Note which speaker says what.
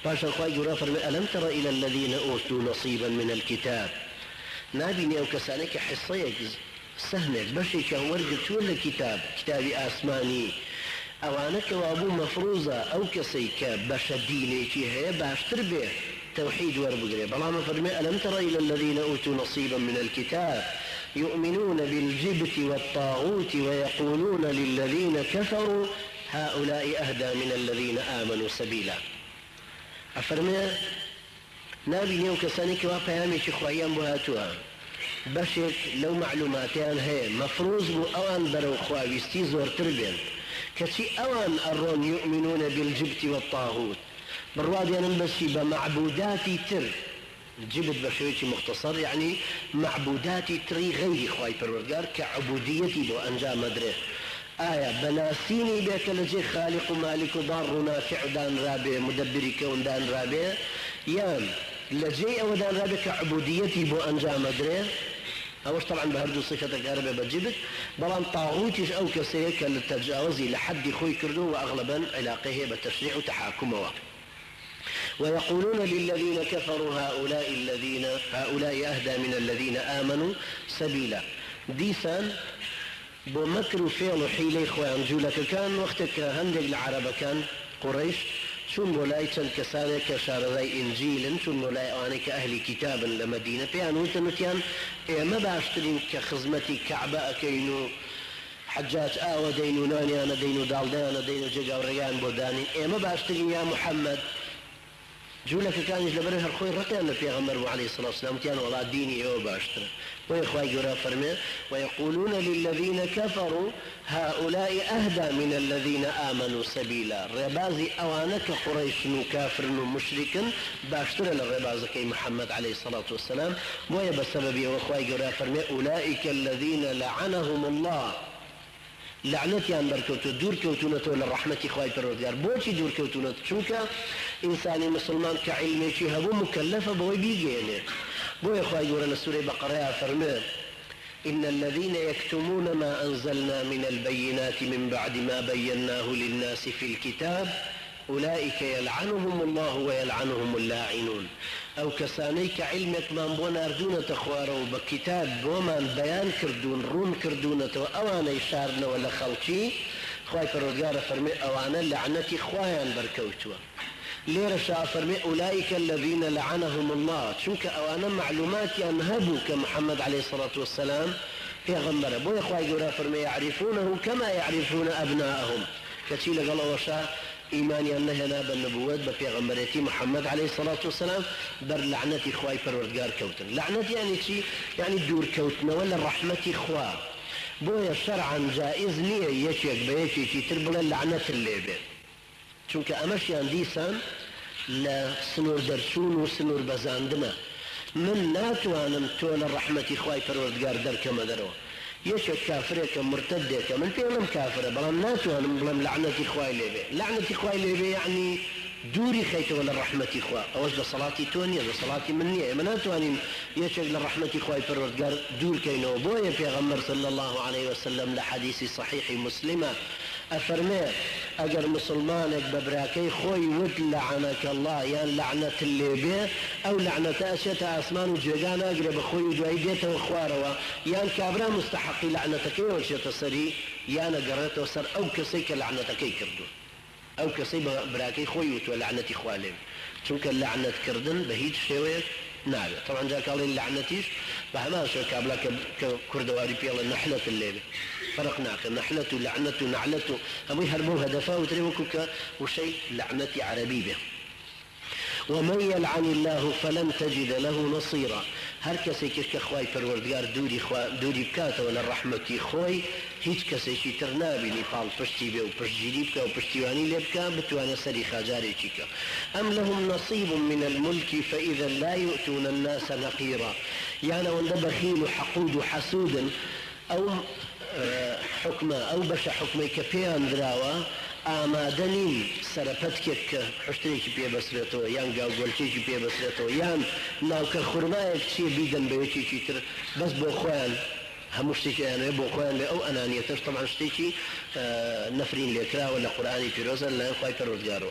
Speaker 1: باشا خواهي جرا فرمي ألم تر إلى الذين أوتوا نصيبا من الكتاب نابيني أو كسانك حصيك سهمك بشيك ورقتون لكتاب كتابي آسماني أوانك وابو مفروضة أو كسيك بشدينيكي هي باشتر به توحيد وربقري بلام فرمي ألم تر إلى الذين أوتوا نصيبا من الكتاب يؤمنون بالجبت والطاغوت ويقولون للذين كفروا هؤلاء أهدى من الذين آمنوا سبيلا أفرمي نابي نيو كسانك وقيامي شخويان بهاتوها بشك لو معلوماتيان هي مفروض بو أوان برو خواويستي زور تربين كشي أوان أرون يؤمنون بالجبت والطاغوت بالرادي ننبسي بمعبوداتي تر جبت بشويتي مختصر يعني معبوداتي تري غير خواي پروردگار كعبوديتي بو أنجا مدره بناسيني بك لجي خالق مالك ضار نافع دان رابع مدبري كون دان رابع يان لجي او دان رابع كعبوديتي بو أنجا مدره اوش طبعا بهردو صفتك عربي بجبت بلان طاغوتيش او كسيك للتجاوزي لحد خوي كردو واغلبا علاقه بالتشريع وتحاكمه ويقولون للذين كفروا هؤلاء أهدى من الذين آمنوا سبيلا ديسان بو مكر وفعل وحيلة إخوان جولك كان وقتك هندق العرب كان قريش شون مولاي چند كسانه كشارذي إنجيل شون مولاي آنك أهل كتابا لمدينة بيان وتنتيان ما باشترين كخزمتي كعبة أكينو حجاج دينو ناني أنا دينو دالدانا دينو جيجا وريان بوداني ما باشترين يا محمد جولك كان يجلبره الخوي رقيان في غمر عليه الصلاة والسلام كان والله ديني او باشتر ويخوي جرا فرمي ويقولون للذين كفروا هؤلاء أهدى من الذين آمنوا سبيلا ربازي أوانك قريش كافر مشركا باشتر للربازك محمد عليه الصلاة والسلام ويا بسبب وخوي جرا فرمي أولئك الذين لعنهم الله لعنتي عن بركوتو دور كوتونتو للرحمة خواهي پروردگار بوچی دور كوتونتو چونك إنساني مسلمان كعلمي هبو مكلفة بوي بيجيني بوي خواهي قولنا سورة بقرة فرمي إن الذين يكتمون ما أنزلنا من البينات من بعد ما بيناه للناس في الكتاب أولئك يلعنهم الله ويلعنهم اللاعنون أو كسانيك علمك من بونا أردون تخوارو بكتاب ومن بيان كردون رون كردون أوانا يشارنا ولا خلقي خواهي فرودقار فرمي أوانا لعنتي خواهيان بركوتوا ليرة شاء فرمي أولئك الذين لعنهم الله شنك أوانا معلومات ينهبوا كمحمد عليه الصلاة والسلام في غمرة بو يخواهي قرا فرمي يعرفونه كما يعرفون أبناءهم كتيل قال وشاء إيماني أنها بالنبوات بفيغمبريتي محمد عليه الصلاة والسلام بر لعنتي خواي پروردگار كوتن لعنتي يعني شي يعني دور كوتنا ولا رحمتي خوا بويا شرعا جائز نية يشيك بيشي تربلا لعنة الليبة چونك أمشيان ديسان لسنور درسون وسنور بزاندنا من ناتوانم تولى رحمتي خواي پروردگار در كما دروا يشك كافرك مرتدك من فيهم كافر بلام ناتوانم بلام لعنتي خواي ليبه لعنتي خواي ليبه يعني دوري خيت ولا الرحمة إخوة أوجد صلاتي تونية صلاتي منية مناتوانين يشك للرحمة إخوة فرودقار دور كينو بويا في غمر صلى الله عليه وسلم لحديث صحيح مسلمة أفرمي أجر مسلمانك ببراكي خوي ود لعنك الله يا لعنة الليبية أو لعنة أشياء أسمان وجيجان أقرب خوي ودويديته وخواروا يا كابرا مستحق لعنتك وشيء تصري يا نقرأت وصر أو كسيك لعنتك كردو أو كسي براكي خوي وتولعنتي خوالم چونك اللعنة كردن بهيج شوية نابع طبعا جاك الله اللعنتيش بهما شو كابلا كردواري بيلا النحلة الليبة فرقناك النحلة لعنة نعلة هم يهربون هدفا وتريوكوك وشيء لعنتي عربي به ومن يلعن الله فلن تجد له نصيرا هر کسی که خوای پروردگار دوری بکاته ولا رحمتی خوی هیچ کسی که تر نابینی پال پشتی به و پشتگیری بکا و پشتیوانی لبکا بتوانه سری خاجاری چیکا ام لهم نصیب من الملك فإذا لا يؤتون الناس نقيرا يعني وند بخيل وحقود وحسود او حكمة او بش حكمي كفيان دراوة آمادنين سرپتكك حشتريك بيه بسرتو يان قاوغولتيك بيه بسرتو يان ناوك خرمايك شي بيدن بيوتي تر بس بو خوان همشتيكي انا بو خوان او انانيتش طبعا شتيكي نفرين لكرا ولا قرآني فيروزا لا يخواي پروردگارو